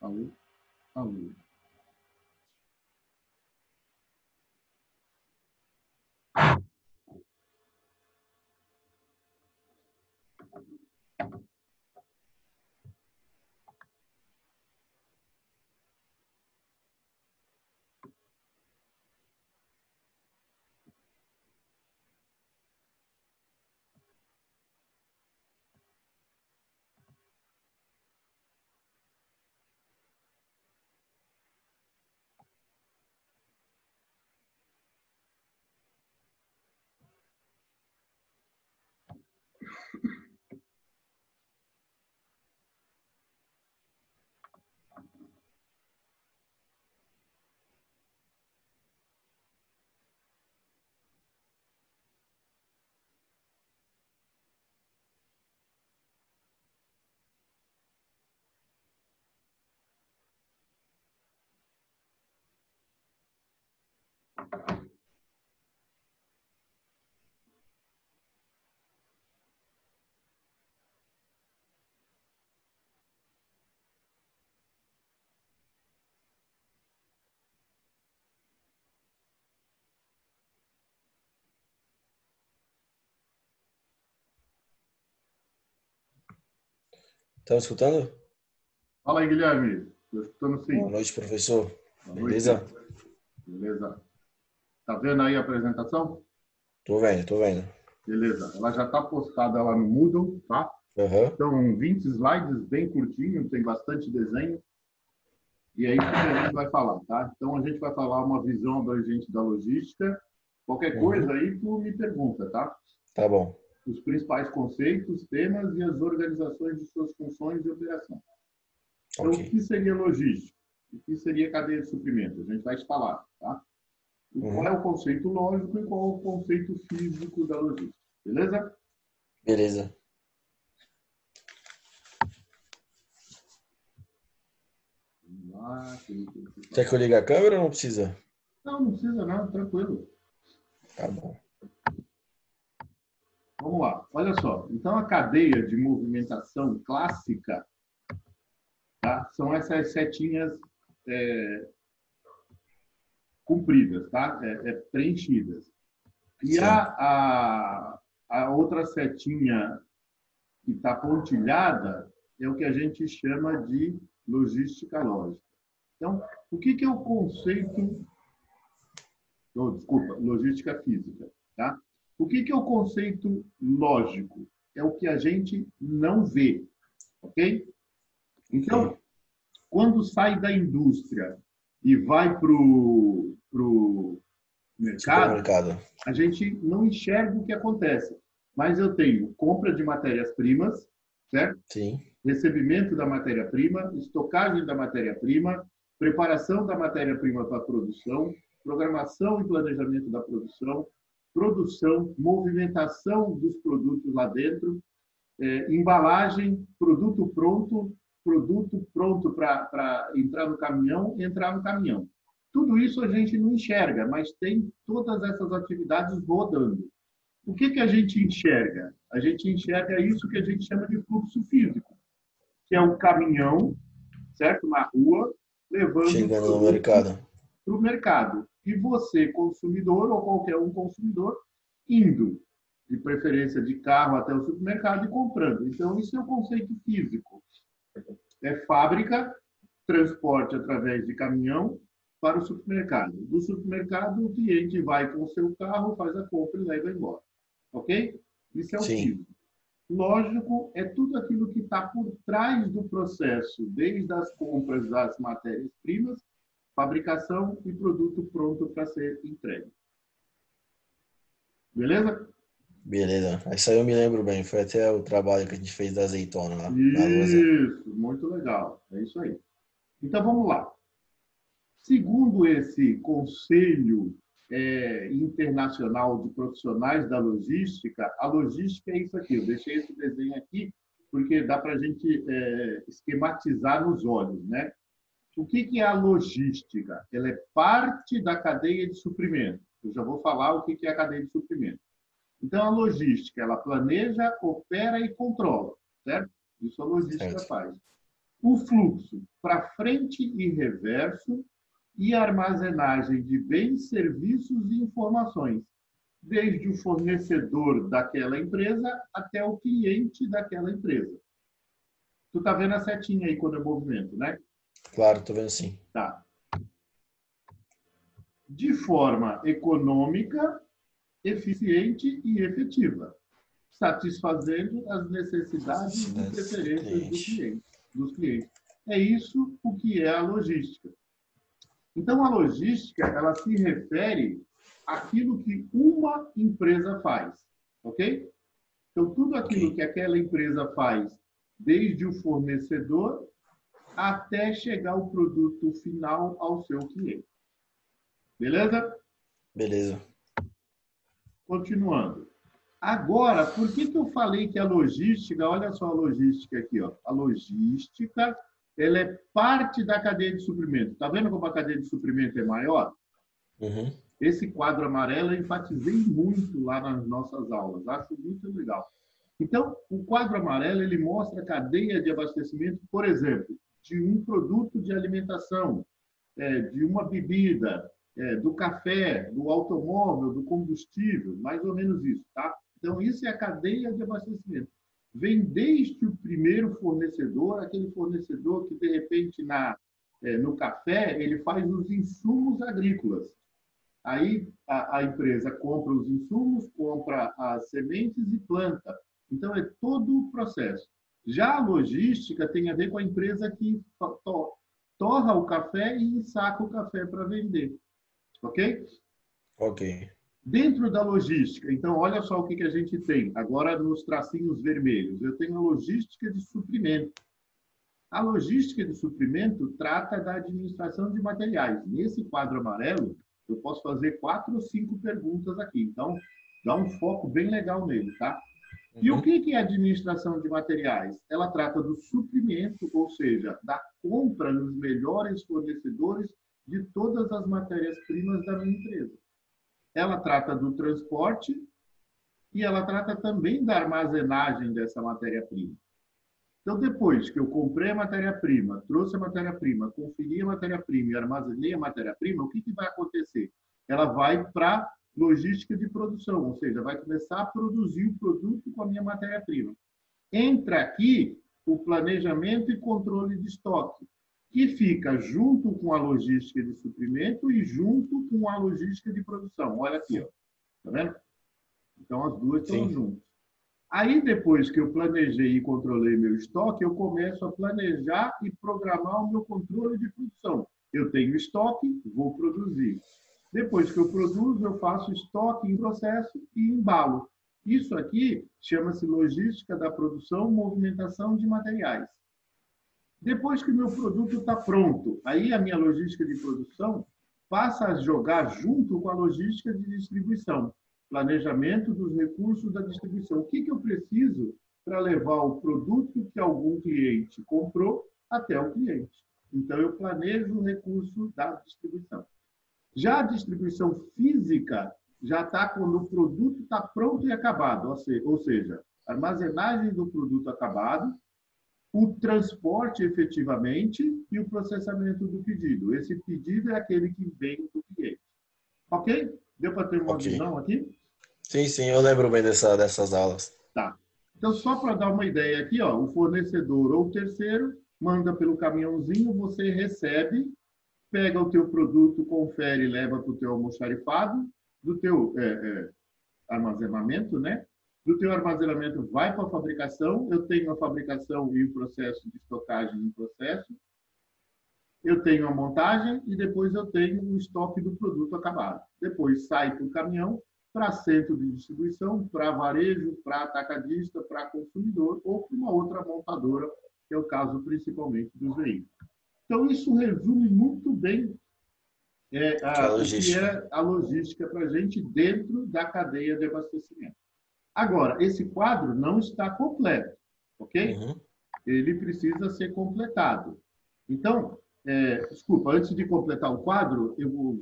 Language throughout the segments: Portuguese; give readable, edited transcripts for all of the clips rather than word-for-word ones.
Alô, alô. Tá me escutando? Fala aí, Guilherme. Estou escutando Boa sim. noite, professor. Boa noite. Beleza? Beleza. Tá vendo aí a apresentação? Tô vendo, tô vendo. Beleza. Ela já está postada lá no Moodle, tá? Aham. São 20 slides, bem curtinho, tem bastante desenho. E é isso que a gente vai falar, tá? Então, a gente vai falar uma visão abrangente da logística. Qualquer coisa Uhum. aí, tu me pergunta, tá? Tá bom. Os principais conceitos, temas e as organizações de suas funções e operação. Então, Ok. o que seria logística? O que seria cadeia de suprimento? A gente vai te falar, tá? Qual é Uhum. o conceito lógico e qual é o conceito físico da logística. Beleza? Beleza. Vamos lá. Quer que eu ligue a câmera ou não precisa? Não, não precisa não, tranquilo. Tá bom. Vamos lá. Olha só. Então, a cadeia de movimentação clássica, tá? São essas setinhas compridas, tá? Preenchidas. E Sim. a outra setinha que está pontilhada é o que a gente chama de logística lógica. Então, o que é o conceito... Oh, desculpa, logística física. Tá? O que é o conceito lógico? É o que a gente não vê. Ok? Ok. Então, quando sai da indústria e vai para o mercado, Supermercado. a gente não enxerga o que acontece. Mas eu tenho compra de matérias-primas, certo? Sim. Recebimento da matéria-prima, estocagem da matéria-prima, preparação da matéria-prima para a produção, programação e planejamento da produção, produção, movimentação dos produtos lá dentro, embalagem, produto pronto para entrar no caminhão. Tudo isso a gente não enxerga, mas tem todas essas atividades rodando. O que a gente enxerga? A gente enxerga isso que a gente chama de fluxo físico, que é um caminhão, certo? Na rua, levando o Chegando no produto mercado. para o mercado. E você, consumidor, ou qualquer um consumidor, indo, de preferência de carro até o supermercado e comprando. Então, isso é o conceito físico. É fábrica, transporte através de caminhão para o supermercado. Do supermercado, o cliente vai com o seu carro, faz a compra e leva embora. Ok? Isso é o Sim. físico. Lógico, é tudo aquilo que está por trás do processo, desde as compras das matérias-primas, fabricação e produto pronto para ser entregue. Beleza? Beleza. Isso aí eu me lembro bem. Foi até o trabalho que a gente fez da azeitona lá, na lousa. Isso, muito legal. É isso aí. Então vamos lá. Segundo esse Conselho Internacional de Profissionais da Logística, a logística é isso aqui. Eu deixei esse desenho aqui porque dá para a gente esquematizar nos olhos, né? O que é a logística? Ela é parte da cadeia de suprimento. Eu já vou falar o que é a cadeia de suprimento. Então, a logística, ela planeja, opera e controla, certo? Isso a logística Certo. faz. o fluxo para frente e reverso e armazenagem de bens, serviços e informações, desde o fornecedor daquela empresa até o cliente daquela empresa. Tu está vendo a setinha aí quando eu movimento, né? Claro, tô vendo sim. Tá. De forma econômica, eficiente e efetiva, satisfazendo as necessidades e preferências dos clientes. É isso o que é a logística. Então, a logística, ela se refere àquilo que uma empresa faz, ok? Então, tudo aquilo que aquela empresa faz, desde o fornecedor até chegar o produto final ao seu cliente. Beleza? Beleza. Continuando. Agora, por que eu falei que a logística, olha só a logística aqui, ó. A logística, ela é parte da cadeia de suprimento. Tá vendo como a cadeia de suprimento é maior? Uhum. Esse quadro amarelo eu enfatizei muito lá nas nossas aulas. Acho muito legal. Então, o quadro amarelo, ele mostra a cadeia de abastecimento, por exemplo, de um produto de alimentação, de uma bebida, do café, do automóvel, do combustível, mais ou menos isso, tá? Então, isso é a cadeia de abastecimento. Vem desde o primeiro fornecedor, aquele fornecedor que, de repente, no café, ele faz os insumos agrícolas. Aí, a empresa compra os insumos, compra as sementes e planta. Então, é todo o processo. Já a logística tem a ver com a empresa que torra o café e ensaca o café para vender. Ok? Ok. Dentro da logística, então, olha só o que a gente tem. Agora, nos tracinhos vermelhos, eu tenho a logística de suprimento. A logística de suprimento trata da administração de materiais. Nesse quadro amarelo, eu posso fazer 4 ou 5 perguntas aqui. Então, dá um foco bem legal nele, tá? E o que é administração de materiais? Ela trata do suprimento, ou seja, da compra nos melhores fornecedores de todas as matérias-primas da minha empresa. Ela trata do transporte e ela trata também da armazenagem dessa matéria-prima. Então, depois que eu comprei a matéria-prima, trouxe a matéria-prima, conferi a matéria-prima e armazenei a matéria-prima, o que vai acontecer? Ela vai para logística de produção, ou seja, vai começar a produzir o produto com a minha matéria-prima. Entra aqui o planejamento e controle de estoque, que fica junto com a logística de suprimento e junto com a logística de produção. Olha aqui, ó. Tá vendo? Então, as duas estão juntas. Aí, depois que eu planejei e controlei meu estoque, eu começo a planejar e programar o meu controle de produção. Eu tenho estoque, vou produzir. Depois que eu produzo, eu faço estoque em processo e embalo. Isso aqui chama-se logística da produção, movimentação de materiais. Depois que o meu produto está pronto, aí a minha logística de produção passa a jogar junto com a logística de distribuição. Planejamento dos recursos da distribuição. O que eu preciso para levar o produto que algum cliente comprou até o cliente? Então, eu planejo o recurso da distribuição. Já a distribuição física já está quando o produto está pronto e acabado, ou seja, armazenagem do produto acabado, o transporte efetivamente e o processamento do pedido. Esse pedido é aquele que vem do cliente. Ok? Deu para ter uma visão aqui? Sim, eu lembro bem dessas aulas. Tá. Então, só para dar uma ideia aqui, ó, o fornecedor ou o terceiro manda pelo caminhãozinho, você recebe, pega o teu produto, confere e leva para o teu almoxarifado, do teu armazenamento, né? Do teu armazenamento vai para a fabricação, eu tenho a fabricação e o processo de estocagem em processo, eu tenho a montagem e depois eu tenho o estoque do produto acabado. Depois sai para o caminhão, para centro de distribuição, para varejo, para atacadista, para consumidor ou para uma outra montadora, que é o caso principalmente dos veículos. Então, isso resume muito bem o que é a logística para a gente dentro da cadeia de abastecimento. Agora, esse quadro não está completo, ok? Uhum. Ele precisa ser completado. Então, desculpa, antes de completar o quadro, eu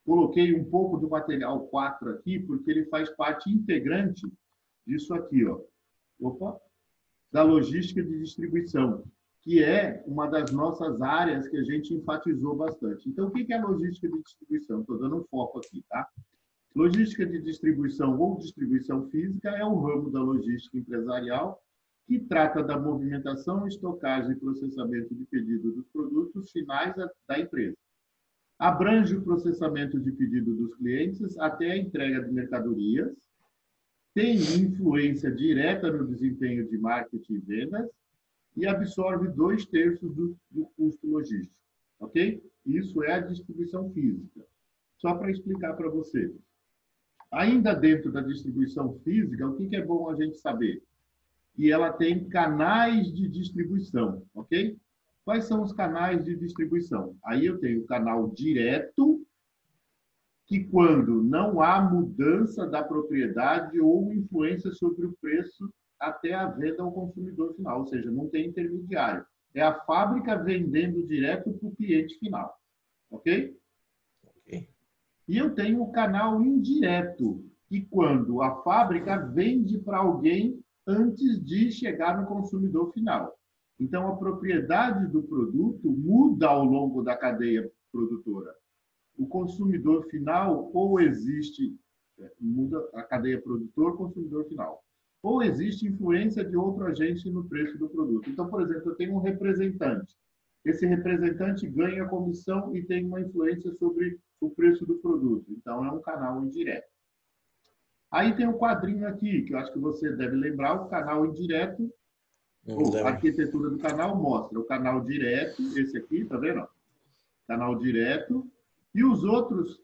coloquei um pouco do material 4 aqui, porque ele faz parte integrante disso aqui, ó. Opa! Da logística de distribuição. que é uma das nossas áreas que a gente enfatizou bastante. Então, o que é a logística de distribuição? Estou dando um foco aqui, tá? Logística de distribuição ou distribuição física é o ramo da logística empresarial que trata da movimentação, estocagem e processamento de pedido dos produtos finais da empresa. Abrange o processamento de pedido dos clientes até a entrega de mercadorias, tem influência direta no desempenho de marketing e vendas e absorve 2/3 do custo logístico, ok? Isso é a distribuição física. Só para explicar para você. Ainda dentro da distribuição física, o que é bom a gente saber? Que ela tem canais de distribuição, ok? Quais são os canais de distribuição? Aí eu tenho o canal direto, que quando não há mudança da propriedade ou influência sobre o preço até a venda ao consumidor final, ou seja, não tem intermediário. É a fábrica vendendo direto para o cliente final, ok? Ok. E eu tenho o canal indireto, que quando a fábrica vende para alguém antes de chegar no consumidor final. Então, a propriedade do produto muda ao longo da cadeia produtora. O consumidor final, ou existe, muda a cadeia produtor, consumidor final, ou existe influência de outro agente no preço do produto. Então, por exemplo, eu tenho um representante. Esse representante ganha comissão e tem uma influência sobre o preço do produto. Então, é um canal indireto. Aí tem um quadrinho aqui, que eu acho que você deve lembrar, o canal indireto, ou a arquitetura do canal mostra o canal direto, esse aqui, tá vendo? Canal direto. E os outros,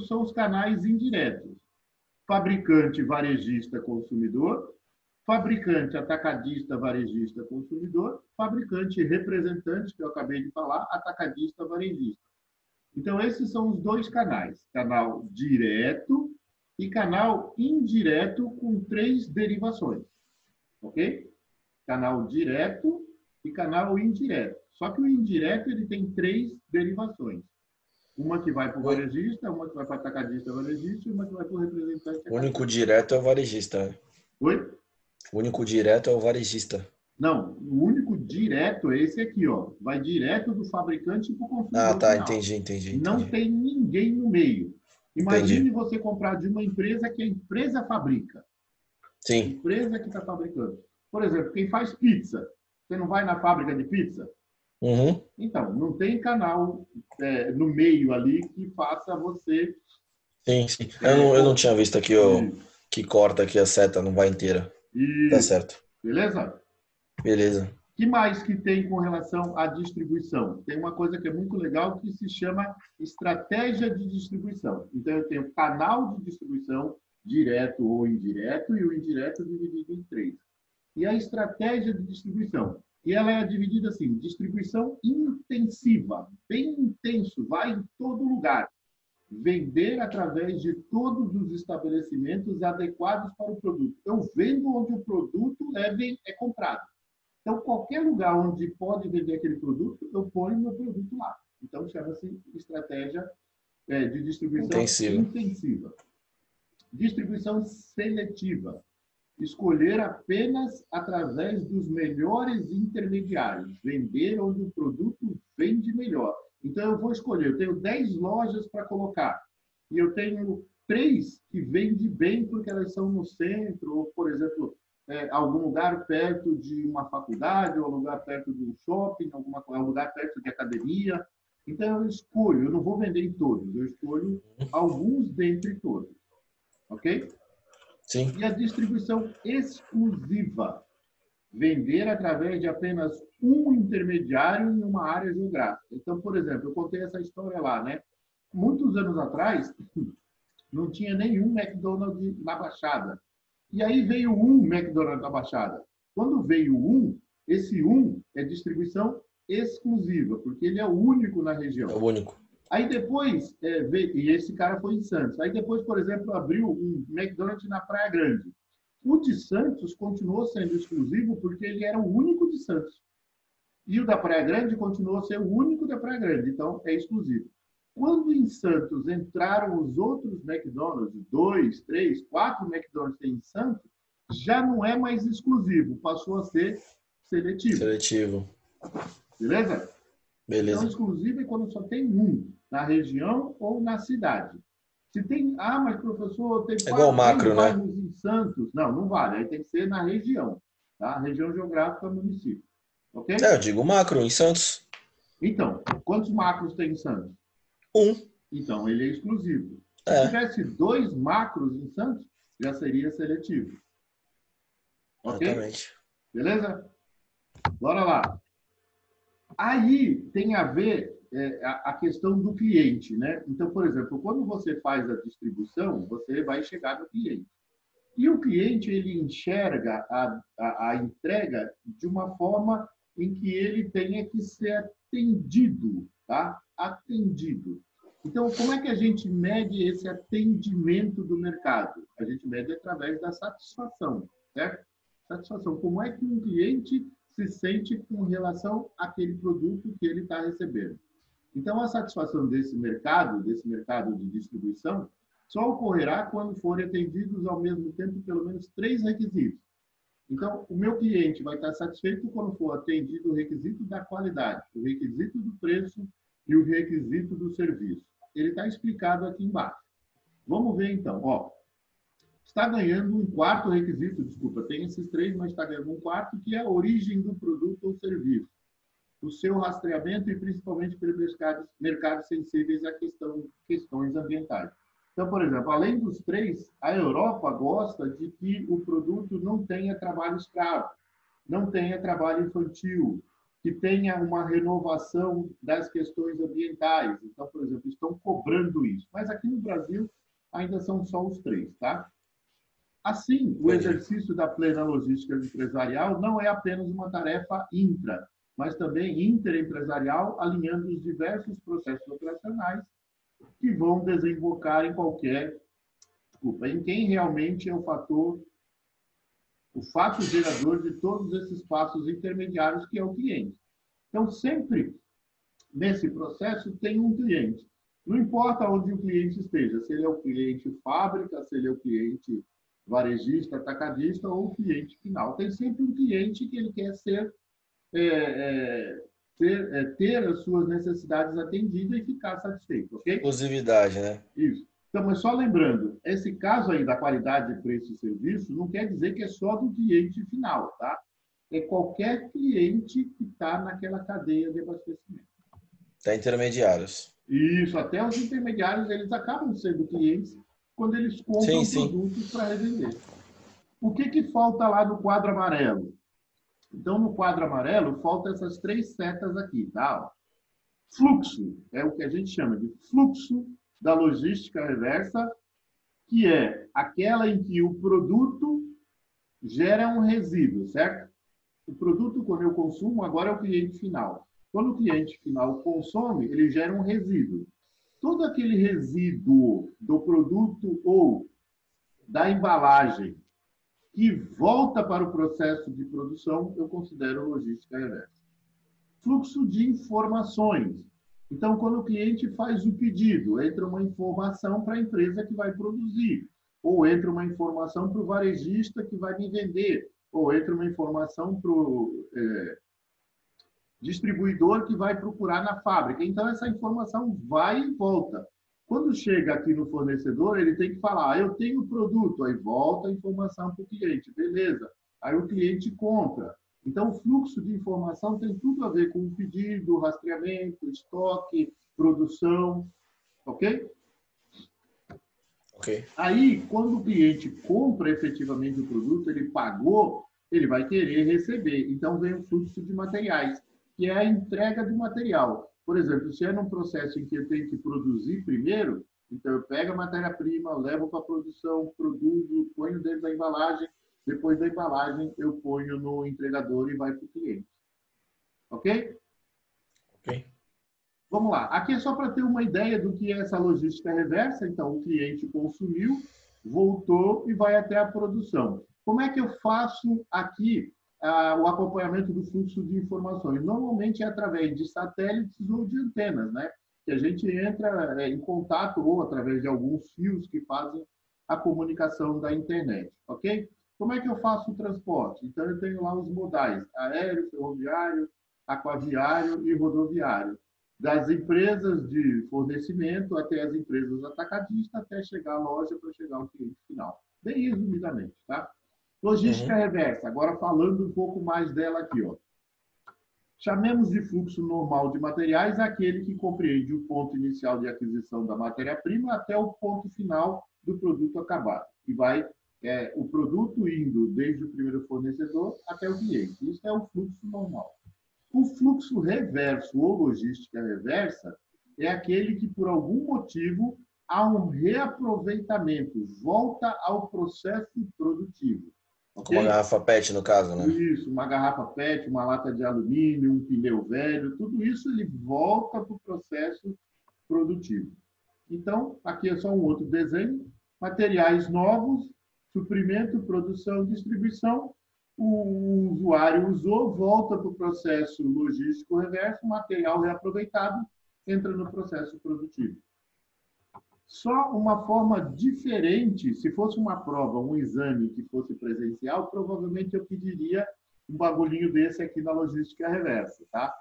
são os canais indiretos. Fabricante, varejista, consumidor. Fabricante, atacadista, varejista, consumidor. Fabricante, representante, que eu acabei de falar, atacadista, varejista. Então, esses são os dois canais. Canal direto e canal indireto com 3 derivações. Ok? Canal direto e canal indireto. Só que o indireto ele tem 3 derivações. Uma que vai para o varejista, uma que vai para o atacadista varejista e uma que vai para o representante. O único direto é o varejista. Oi? O único direto é o varejista. Não, o único direto é esse aqui, ó. Vai direto do fabricante para o consumidor. Ah, tá, final. entendi. Não tem ninguém no meio. Imagine você comprar de uma empresa que a empresa fabrica. Sim. A empresa que está fabricando. Por exemplo, quem faz pizza, você não vai na fábrica de pizza? Uhum. Então, não tem canal no meio ali que faça você... Sim. Eu não tinha visto aqui que corta aqui a seta, não vai inteira. Isso. Tá certo. Beleza? Beleza. O que mais que tem com relação à distribuição? Tem uma coisa que é muito legal que se chama estratégia de distribuição. Então, eu tenho canal de distribuição, direto ou indireto, e o indireto dividido em 3. E a estratégia de distribuição. E ela é dividida assim, distribuição intensiva, bem intenso, vai em todo lugar. Vender através de todos os estabelecimentos adequados para o produto. Eu vendo onde o produto é comprado. Então, qualquer lugar onde pode vender aquele produto, eu ponho meu produto lá. Então, chama-se estratégia de distribuição intensiva. Distribuição seletiva. Escolher apenas através dos melhores intermediários. Vender onde o produto vende melhor. Então, eu vou escolher. Eu tenho 10 lojas para colocar. E eu tenho 3 que vendem bem porque elas são no centro, ou, por exemplo, algum lugar perto de uma faculdade, ou lugar perto de um shopping, algum lugar perto de academia. Então, eu escolho. Eu não vou vender em todos. Eu escolho alguns dentre todos. Ok? Sim. E a distribuição exclusiva. Vender através de apenas um intermediário em uma área geográfica. Então, por exemplo, eu contei essa história lá, né? Muitos anos atrás, não tinha nenhum McDonald's na Baixada. E aí veio um McDonald's na Baixada. Quando veio esse é distribuição exclusiva, porque ele é o único na região. É o único. Aí depois, e esse cara foi em Santos. Aí depois, por exemplo, abriu um McDonald's na Praia Grande. O de Santos continuou sendo exclusivo porque ele era o único de Santos. E o da Praia Grande continuou sendo o único da Praia Grande. Então, é exclusivo. Quando em Santos entraram os outros McDonald's, 2, 3, 4 McDonald's em Santos, já não é mais exclusivo. Passou a ser seletivo. Seletivo. Beleza? Beleza. Então, exclusivo é quando só tem um, na região ou na cidade. Se tem, mas professor, tem É igual macro, 10 né? bairros em Santos. Não, não vale. Aí tem que ser na região, tá? Região geográfica, município. Ok? Eu digo macro em Santos. Então, quantos macros tem em Santos? Um. Então, ele é exclusivo. Se É. tivesse 2 macros em Santos, já seria seletivo. Ok? Exatamente. Beleza? Bora lá. Aí tem a ver a questão do cliente, né? Então, por exemplo, quando você faz a distribuição, você vai chegar no cliente. E o cliente, ele enxerga a entrega de uma forma em que ele tenha que ser atendido, tá? Atendido. Então, como é que a gente mede esse atendimento do mercado? A gente mede através da satisfação, certo? Satisfação. Como é que um cliente se sente com relação àquele produto que ele está recebendo? Então, a satisfação desse mercado de distribuição, só ocorrerá quando forem atendidos ao mesmo tempo pelo menos 3 requisitos. Então, o meu cliente vai estar satisfeito quando for atendido o requisito da qualidade, o requisito do preço e o requisito do serviço. Ele está explicado aqui embaixo. Vamos ver então. Ó, está ganhando um quarto requisito, desculpa, tem esses 3, mas está ganhando um quarto, que é a origem do produto ou serviço, o seu rastreamento e principalmente pelos mercados sensíveis a questões ambientais. Então, por exemplo, além dos 3, a Europa gosta de que o produto não tenha trabalho escravo, não tenha trabalho infantil, que tenha uma renovação das questões ambientais. Então, por exemplo, estão cobrando isso. Mas aqui no Brasil ainda são só os 3, tá? Assim, o exercício da plena logística empresarial não é apenas uma tarefa intra, mas também interempresarial, alinhando os diversos processos operacionais que vão desembocar em quem realmente é o fato gerador de todos esses passos intermediários, que é o cliente. Então, sempre nesse processo tem um cliente. Não importa onde o cliente esteja, se ele é o cliente fábrica, se ele é o cliente varejista, atacadista ou o cliente final. Tem sempre um cliente que ele quer ter as suas necessidades atendidas e ficar satisfeito, ok? Exclusividade, né? Isso. Então, mas só lembrando, esse caso aí da qualidade de preço e serviço não quer dizer que é só do cliente final, tá? É qualquer cliente que está naquela cadeia de abastecimento. Tá intermediários. Isso, até os intermediários, eles acabam sendo clientes quando eles compram produtos para revender. O que falta lá no quadro amarelo? Então, no quadro amarelo, faltam essas 3 setas aqui, tá? Fluxo é o que a gente chama de fluxo da logística reversa, que é aquela em que o produto gera um resíduo, certo? O produto, quando eu consumo, agora é o cliente final. Quando o cliente final consome, ele gera um resíduo. Todo aquele resíduo do produto ou da embalagem que volta para o processo de produção, eu considero logística reversa. Fluxo de informações. Então, quando o cliente faz o pedido, entra uma informação para a empresa que vai produzir, ou entra uma informação para o varejista que vai me vender, ou entra uma informação para o distribuidor que vai procurar na fábrica. Então, essa informação vai e volta. Quando chega aqui no fornecedor, ele tem que falar, eu tenho produto, aí volta a informação para o cliente, beleza. Aí o cliente compra. Então, o fluxo de informação tem tudo a ver com o pedido, rastreamento, estoque, produção, ok? Ok. Aí, quando o cliente compra efetivamente o produto, ele pagou, ele vai querer receber. Então, vem o fluxo de materiais, que é a entrega do material. Por exemplo, se é num processo em que eu tenho que produzir primeiro, então eu pego a matéria-prima, levo para a produção, produzo, ponho dentro da embalagem, depois da embalagem eu ponho no entregador e vai para o cliente. Ok? Ok. Vamos lá. Aqui é só para ter uma ideia do que é essa logística reversa. Então, o cliente consumiu, voltou e vai até a produção. Como é que eu faço aqui o acompanhamento do fluxo de informações? Normalmente é através de satélites ou de antenas, né? Que a gente entra em contato ou através de alguns fios que fazem a comunicação da internet, ok? Como é que eu faço o transporte? Então, eu tenho lá os modais, aéreo, ferroviário, aquaviário e rodoviário. Das empresas de fornecimento até as empresas atacadistas, até chegar à loja para chegar ao cliente final. Bem resumidamente, tá? Logística Uhum. reversa. Agora, falando um pouco mais dela aqui, ó. Chamemos de fluxo normal de materiais aquele que compreende o ponto inicial de aquisição da matéria-prima até o ponto final do produto acabado, que vai o produto indo desde o primeiro fornecedor até o cliente. Isso é o fluxo normal. O fluxo reverso ou logística reversa é aquele que, por algum motivo, há um reaproveitamento, volta ao processo produtivo. Com uma Ok? garrafa PET, no caso, né? Isso, uma garrafa PET, uma lata de alumínio, um pneu velho, tudo isso ele volta para o processo produtivo. Então, aqui é só um outro desenho. Materiais novos, suprimento, produção, distribuição. O usuário usou, volta para o processo logístico reverso, material reaproveitado, entra no processo produtivo. Só uma forma diferente, se fosse uma prova, um exame que fosse presencial, provavelmente eu pediria um bagulhinho desse aqui na logística reversa, tá?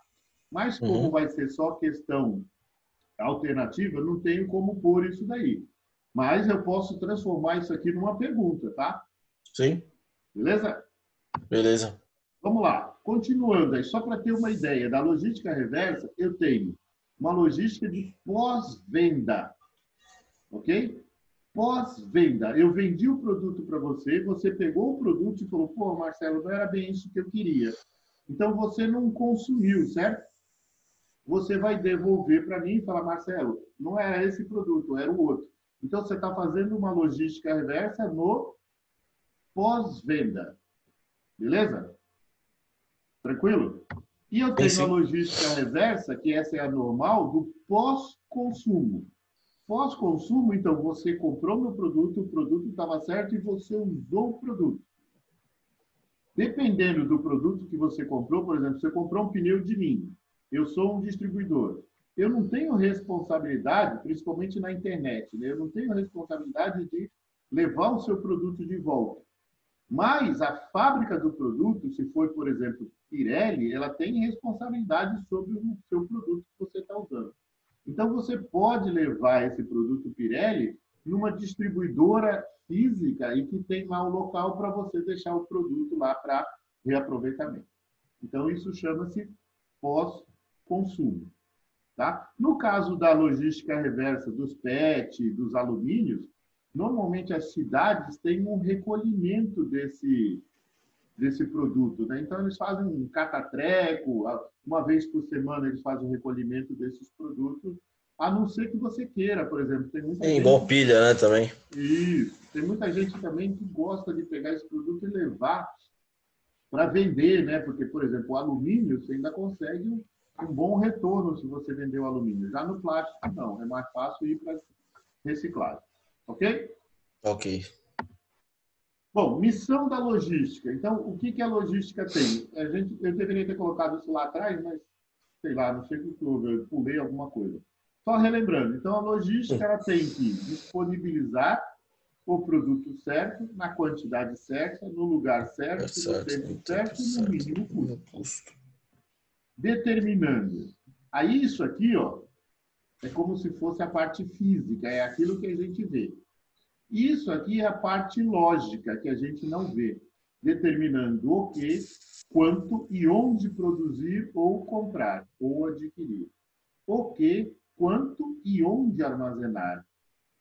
Mas como Uhum. vai ser só questão alternativa, não tenho como pôr isso daí. Mas eu posso transformar isso aqui numa pergunta, tá? Sim, Beleza? beleza. Vamos lá. Continuando aí, só para ter uma ideia da logística reversa, eu tenho uma logística de pós-venda, ok? Pós-venda. Eu vendi o produto para você, você pegou o produto e falou, pô, Marcelo, não era bem isso que eu queria. Então, você não consumiu, certo? Você vai devolver para mim e falar, Marcelo, não era esse produto, era o outro. Então, você está fazendo uma logística reversa no pós-venda. Beleza? Tranquilo? E eu Sim, tenho a sim. logística reversa, que essa é a normal, do pós-consumo. Pós-consumo, então, você comprou meu produto, o produto estava certo e você usou o produto. Dependendo do produto que você comprou, por exemplo, você comprou um pneu de mim, eu sou um distribuidor. Eu não tenho responsabilidade, principalmente na internet, né? Eu não tenho responsabilidade de levar o seu produto de volta. Mas a fábrica do produto, se for, por exemplo, Pirelli, ela tem responsabilidade sobre o seu produto que você está usando. Então, você pode levar esse produto Pirelli numa distribuidora física e que tem lá um local para você deixar o produto lá para reaproveitamento. Então, isso chama-se pós-consumo. Tá? No caso da logística reversa dos PET, dos alumínios, normalmente as cidades têm um recolhimento desse produto. Né? Então, eles fazem um catatreco, uma vez por semana eles fazem um recolhimento desses produtos, a não ser que você queira, por exemplo. Tem muita Sim, gente. igual pilha, né, também. Isso. Tem muita gente também que gosta de pegar esse produto e levar para vender, né? Porque, por exemplo, o alumínio você ainda consegue um bom retorno se você vender o alumínio. Já no plástico, não. É mais fácil ir para reciclagem. Ok? Ok. Bom, missão da logística. Então, o que a logística tem? Eu deveria ter colocado isso lá atrás, mas sei lá, não sei o que houve, eu pulei alguma coisa. Só relembrando, então a logística ela tem que disponibilizar o produto certo, na quantidade certa, no lugar É certo, no certo, tempo no tempo certo e no certo, mínimo no custo. custo. Determinando. Aí isso aqui, ó, é como se fosse a parte física, é aquilo que a gente vê. Isso aqui é a parte lógica que a gente não vê, determinando o que, quanto e onde produzir ou comprar ou adquirir. O que, quanto e onde armazenar.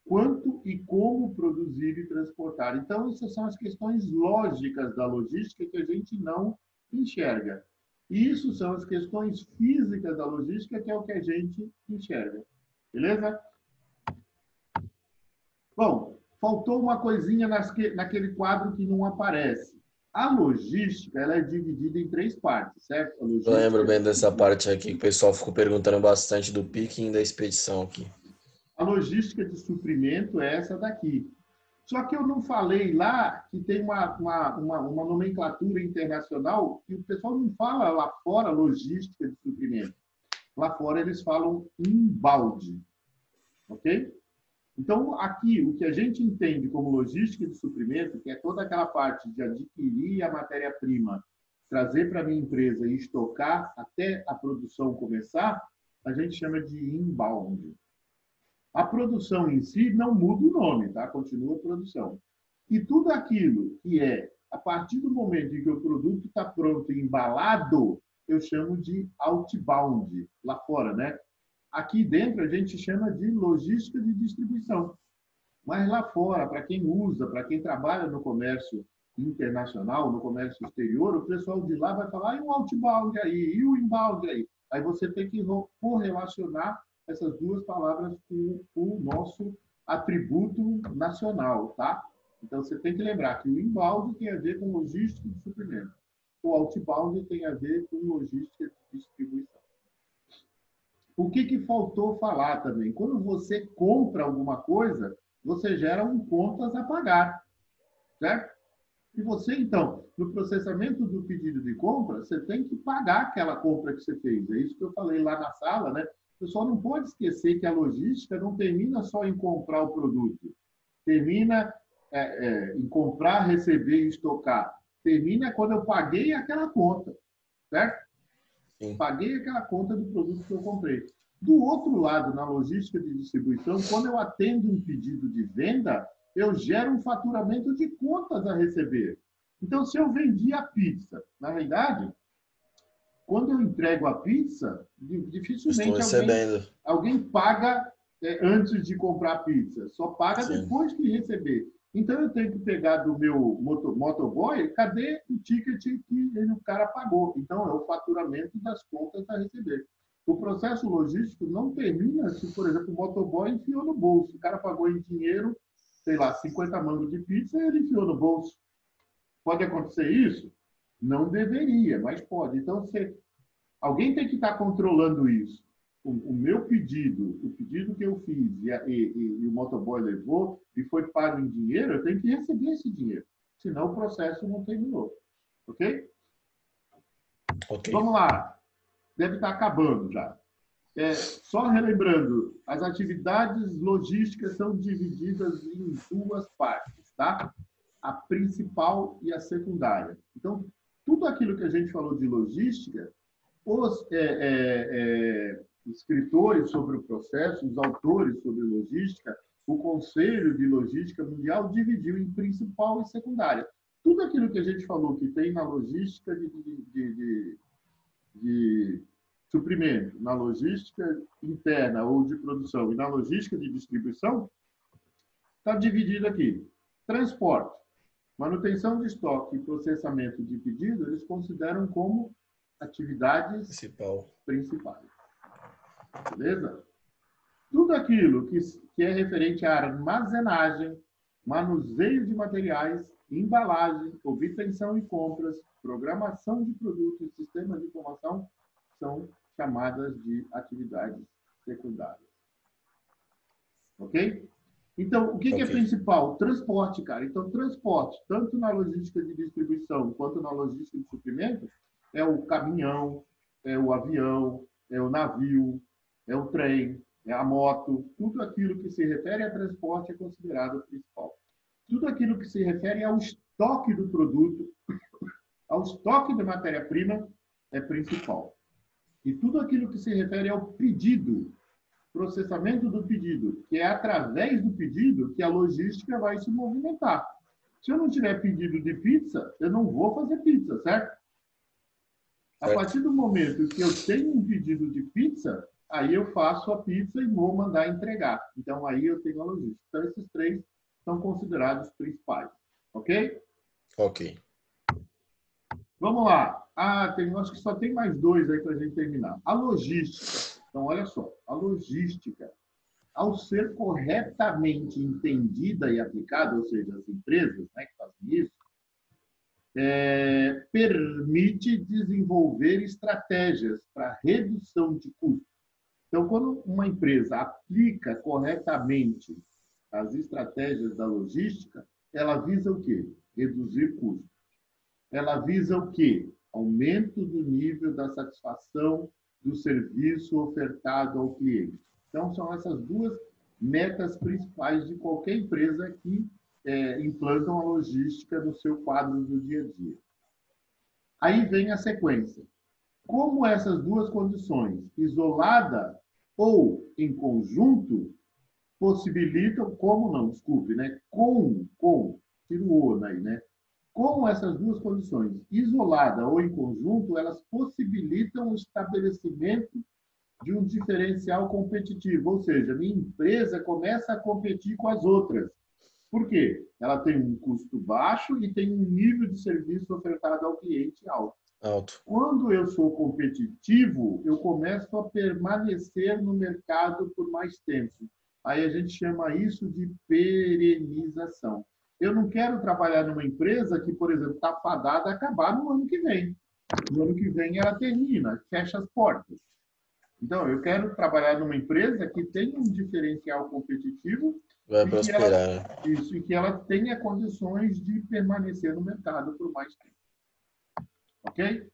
Quanto e como produzir e transportar. Então, essas são as questões lógicas da logística que a gente não enxerga. E isso são as questões físicas da logística, que é o que a gente enxerga. Beleza? Bom, faltou uma coisinha naquele quadro que não aparece. A logística ela é dividida em três partes, certo? A Eu lembro logística de bem dessa parte aqui que o pessoal ficou perguntando bastante do picking da expedição aqui. A logística de suprimento é essa daqui. Só que eu não falei lá que tem uma nomenclatura internacional que o pessoal não fala lá fora logística de suprimento. Lá fora eles falam embalde. Ok? Então, aqui, o que a gente entende como logística de suprimento, que é toda aquela parte de adquirir a matéria-prima, trazer para a minha empresa e estocar até a produção começar, a gente chama de inbound. A produção em si não muda o nome, tá? Continua a produção. E tudo aquilo que é, a partir do momento em que o produto está pronto e embalado, eu chamo de outbound, lá fora, né? Aqui dentro a gente chama de logística de distribuição. Mas lá fora, para quem usa, para quem trabalha no comércio internacional, no comércio exterior, o pessoal de lá vai falar, e o outbound aí, e o inbound aí? Aí você tem que correlacionar essas duas palavras com o nosso atributo nacional, tá? Então, você tem que lembrar que o inbound tem a ver com logística de suprimento. O outbound tem a ver com logística de distribuição. O que faltou falar também? Quando você compra alguma coisa, você gera um contas a pagar, certo? E você, então, no processamento do pedido de compra, você tem que pagar aquela compra que você fez. É isso que eu falei lá na sala, né? O pessoal não pode esquecer que a logística não termina só em comprar o produto. Termina em comprar, receber e estocar. Termina quando eu paguei aquela conta, certo? Sim. Paguei aquela conta do produto que eu comprei. Do outro lado, na logística de distribuição, quando eu atendo um pedido de venda, eu gero um faturamento de contas a receber. Então, se eu vendi a pizza, na realidade, quando eu entrego a pizza, dificilmente alguém paga antes de comprar a pizza. Só paga Sim. depois que receber. Então, eu tenho que pegar do meu motoboy, cadê o ticket que o cara pagou? Então, é o faturamento das contas a receber. O processo logístico não termina se, por exemplo, o motoboy enfiou no bolso. O cara pagou em dinheiro, sei lá, 50 mangos de pizza e ele enfiou no bolso. Pode acontecer isso? Não deveria, mas pode. Então, alguém tem que estar controlando isso. O meu pedido, o pedido que eu fiz e o motoboy levou e foi pago em dinheiro, eu tenho que receber esse dinheiro. Senão o processo não terminou. Ok? Vamos lá. Deve estar acabando já. Só relembrando, as atividades logísticas são divididas em duas partes, tá? A principal e a secundária. Então, tudo aquilo que a gente falou de logística, os escritores sobre o processo, os autores sobre logística, o Conselho de Logística Mundial dividiu em principal e secundária. Tudo aquilo que a gente falou que tem na logística de suprimento, na logística interna ou de produção e na logística de distribuição, está dividido aqui. Transporte, manutenção de estoque e processamento de pedido, eles consideram como atividades principais. Beleza? Tudo aquilo que é referente à armazenagem, manuseio de materiais, embalagem, obtenção e compras, programação de produtos e sistemas de informação são chamadas de atividades secundárias. Ok? Então, o que é principal? Transporte, cara. Então, transporte, tanto na logística de distribuição quanto na logística de suprimento, é o caminhão, é o avião, é o navio, é o trem, é a moto. Tudo aquilo que se refere a transporte é considerado principal. Tudo aquilo que se refere ao estoque do produto, ao estoque de matéria-prima, é principal. E tudo aquilo que se refere ao pedido, processamento do pedido, que é através do pedido que a logística vai se movimentar. Se eu não tiver pedido de pizza, eu não vou fazer pizza, certo? A partir do momento que eu tenho um pedido de pizza, aí eu faço a pizza e vou mandar entregar. Então, aí eu tenho a logística. Então, esses três são considerados principais. Ok? Ok. Vamos lá. Acho que só tem mais dois aí para a gente terminar. A logística. Então, olha só. A logística, ao ser corretamente entendida e aplicada, ou seja, as empresas, né, que fazem isso, permite desenvolver estratégias para redução de custos. Então, quando uma empresa aplica corretamente as estratégias da logística, ela visa o quê? Reduzir custos. Ela visa o quê? Aumento do nível da satisfação do serviço ofertado ao cliente. Então, são essas duas metas principais de qualquer empresa que implantam a logística no seu quadro do dia a dia. Aí vem a sequência. Como essas duas condições, isolada ou em conjunto, possibilitam, como não, desculpe, né? Tira o O aí, né? Como essas duas condições, isolada ou em conjunto, elas possibilitam o estabelecimento de um diferencial competitivo, ou seja, minha empresa começa a competir com as outras. Por quê? Ela tem um custo baixo e tem um nível de serviço ofertado ao cliente alto. Quando eu sou competitivo, eu começo a permanecer no mercado por mais tempo. Aí a gente chama isso de perenização. Eu não quero trabalhar numa empresa que, por exemplo, está fadada a acabar no ano que vem. No ano que vem ela termina, fecha as portas. Então, eu quero trabalhar numa empresa que tenha um diferencial competitivo vai prosperar. E que ela tenha condições de permanecer no mercado por mais tempo. Ok?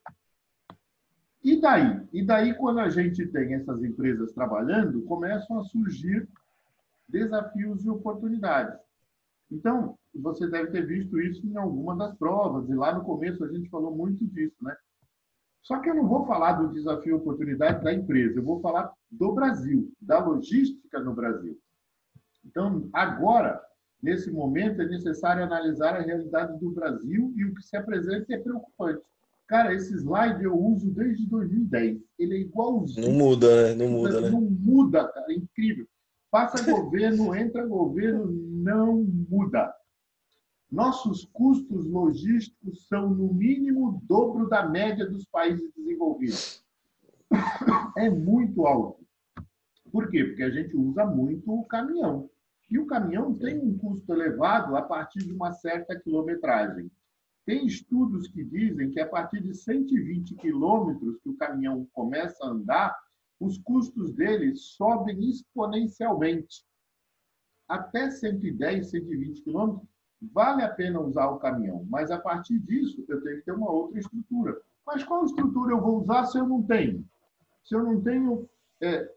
E daí? E daí, quando a gente tem essas empresas trabalhando, começam a surgir desafios e oportunidades. Então, você deve ter visto isso em alguma das provas, e lá no começo a gente falou muito disso, né? Só que eu não vou falar do desafio e oportunidade da empresa, eu vou falar do Brasil, da logística no Brasil. Então, agora, nesse momento, é necessário analisar a realidade do Brasil e o que se apresenta é preocupante. Cara, esse slide eu uso desde 2010. Ele é igualzinho. Não muda, né? Não muda, né? Não muda, cara. É incrível. Passa governo, entra governo, não muda. Nossos custos logísticos são, no mínimo, o dobro da média dos países desenvolvidos. É muito alto. Por quê? Porque a gente usa muito o caminhão. E o caminhão tem um custo elevado a partir de uma certa quilometragem. Tem estudos que dizem que a partir de 120 quilômetros que o caminhão começa a andar, os custos dele sobem exponencialmente. Até 110, 120 quilômetros, vale a pena usar o caminhão. Mas a partir disso, eu tenho que ter uma outra estrutura. Mas qual estrutura eu vou usar se eu não tenho? Se eu não tenho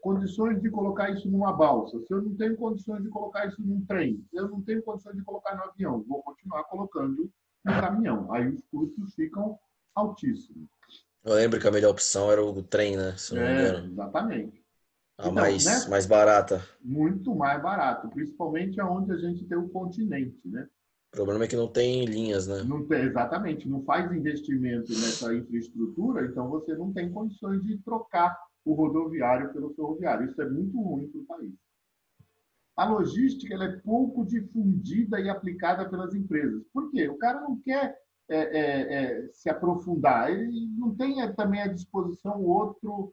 condições de colocar isso numa balsa, se eu não tenho condições de colocar isso num trem, se eu não tenho condições de colocar no avião, vou continuar colocando no caminhão. Aí os custos ficam altíssimos. Eu lembro que a melhor opção era o trem, né? Se não me engano. Exatamente. A mais barata. Muito mais barato, principalmente onde a gente tem o continente, né? O problema é que não tem linhas, né? Não tem, exatamente, não faz investimento nessa infraestrutura, então você não tem condições de trocar o rodoviário pelo ferroviário. Isso é muito ruim para o país. A logística ela é pouco difundida e aplicada pelas empresas. Por quê? O cara não quer se aprofundar, ele não tem também à disposição outro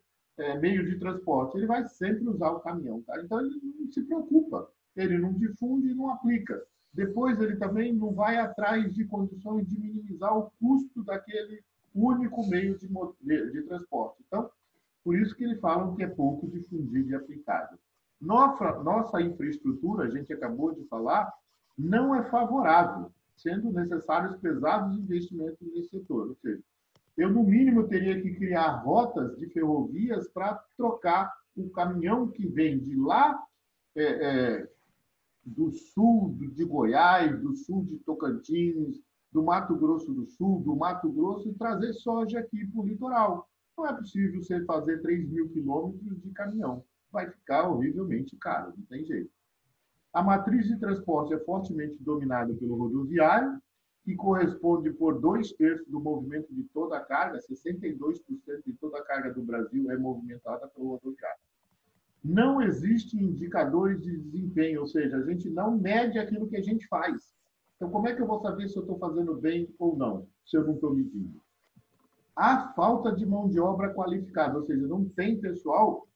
meio de transporte, ele vai sempre usar o caminhão. Tá? Então, ele não se preocupa, ele não difunde e não aplica. Depois, ele também não vai atrás de condições de minimizar o custo daquele único meio de transporte. Então, por isso que eles falam que é pouco difundido e aplicado. Nossa infraestrutura, a gente acabou de falar, não é favorável, sendo necessários pesados investimentos nesse setor. Ou seja, eu, no mínimo, teria que criar rotas de ferrovias para trocar o caminhão que vem de lá, do sul de Goiás, do sul de Tocantins, do Mato Grosso do Sul, do Mato Grosso, e trazer soja aqui para o litoral. Não é possível você fazer 3.000 quilômetros de caminhão. Vai ficar horrivelmente caro, não tem jeito. A matriz de transporte é fortemente dominada pelo rodoviário, que corresponde por 2/3 do movimento de toda a carga, 62% de toda a carga do Brasil é movimentada pelo rodoviário. Não existem indicadores de desempenho, ou seja, a gente não mede aquilo que a gente faz. Então, como é que eu vou saber se eu estou fazendo bem ou não, se eu não estou medindo? Há falta de mão de obra qualificada, ou seja, não tem pessoal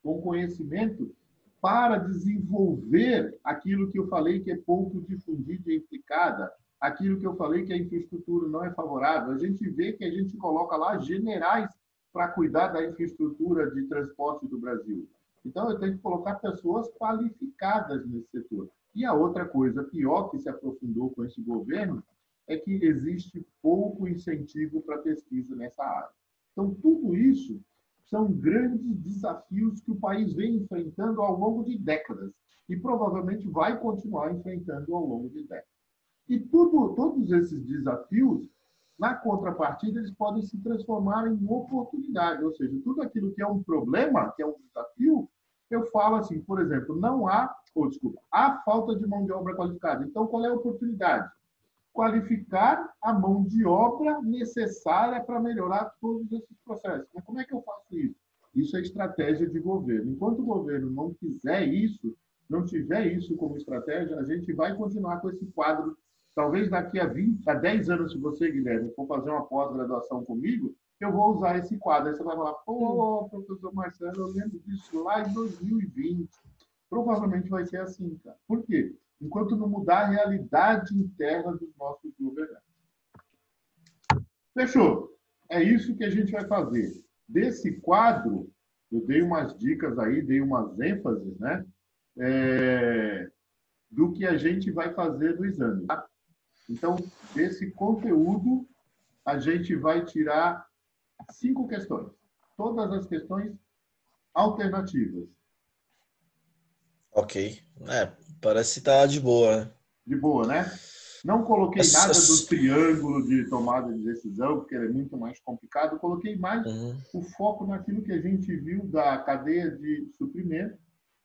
com conhecimento para desenvolver aquilo que eu falei que é pouco difundido e aplicada, aquilo que eu falei que a infraestrutura não é favorável. A gente vê que a gente coloca lá generais para cuidar da infraestrutura de transporte do Brasil. Então, eu tenho que colocar pessoas qualificadas nesse setor. E a outra coisa pior que se aprofundou com esse governo é que existe pouco incentivo para pesquisa nessa área. Então, tudo isso são grandes desafios que o país vem enfrentando ao longo de décadas e provavelmente vai continuar enfrentando ao longo de décadas. E todos esses desafios, na contrapartida, eles podem se transformar em oportunidade, ou seja, tudo aquilo que é um problema, que é um desafio, eu falo assim, por exemplo, há falta de mão de obra qualificada. Então, qual é a oportunidade? Qualificar a mão de obra necessária para melhorar todos esses processos. Mas como é que eu faço isso? Isso é estratégia de governo. Enquanto o governo não fizer isso, não tiver isso como estratégia, a gente vai continuar com esse quadro. Talvez daqui a 10 anos, se você, Guilherme, for fazer uma pós-graduação comigo, eu vou usar esse quadro. Aí você vai falar, pô, professor Marcelo, eu lembro disso lá em 2020. Provavelmente vai ser assim, cara. Por quê? Enquanto não mudar a realidade interna dos nossos governantes. Fechou? É isso que a gente vai fazer. Desse quadro, eu dei umas dicas aí, dei umas ênfases, né? Do que a gente vai fazer no exame. Tá? Então, desse conteúdo, a gente vai tirar 5 questões. Todas as questões alternativas. Ok. Parece estar de boa, né? De boa, né? Não coloquei nada do triângulo de tomada de decisão, porque é muito mais complicado. Coloquei mais o foco naquilo que a gente viu da cadeia de suprimento,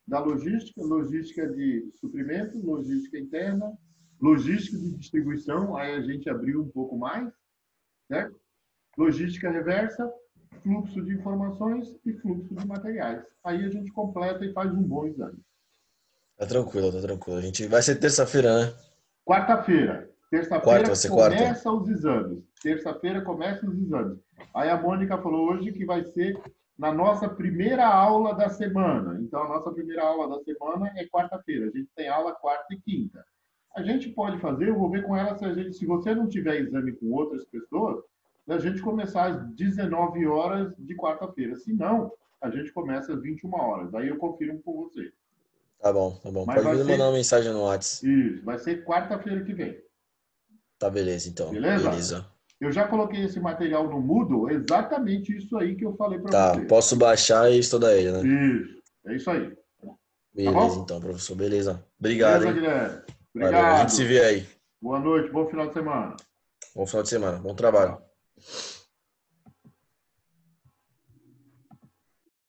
da logística de suprimento, logística interna, logística de distribuição, aí a gente abriu um pouco mais, certo? Logística reversa, fluxo de informações e fluxo de materiais. Aí a gente completa e faz um bom exame. Tá tranquilo, tá tranquilo. A gente vai ser terça-feira, né? Quarta-feira. Terça-feira começa os exames. Terça-feira começam os exames. Aí a Mônica falou hoje que vai ser na nossa primeira aula da semana. Então, a nossa primeira aula da semana é quarta-feira. A gente tem aula quarta e quinta. A gente pode fazer, eu vou ver com ela se você não tiver exame com outras pessoas, a gente começar às 19 horas de quarta-feira. Se não, a gente começa às 21 horas. Aí eu confirmo com você. Tá bom, tá bom. Mas Pode me mandar uma mensagem no WhatsApp. Isso, vai ser quarta-feira que vem. Tá, beleza, então. Beleza? Eu já coloquei esse material no Moodle, exatamente isso aí que eu falei para você. Tá, posso baixar e estudar ele, né? Isso, é isso aí. Beleza, então, professor. Beleza. Obrigado, beleza, hein? Guilherme. Obrigado. Valeu, a gente se vê aí. Boa noite, bom final de semana. Bom final de semana, bom trabalho.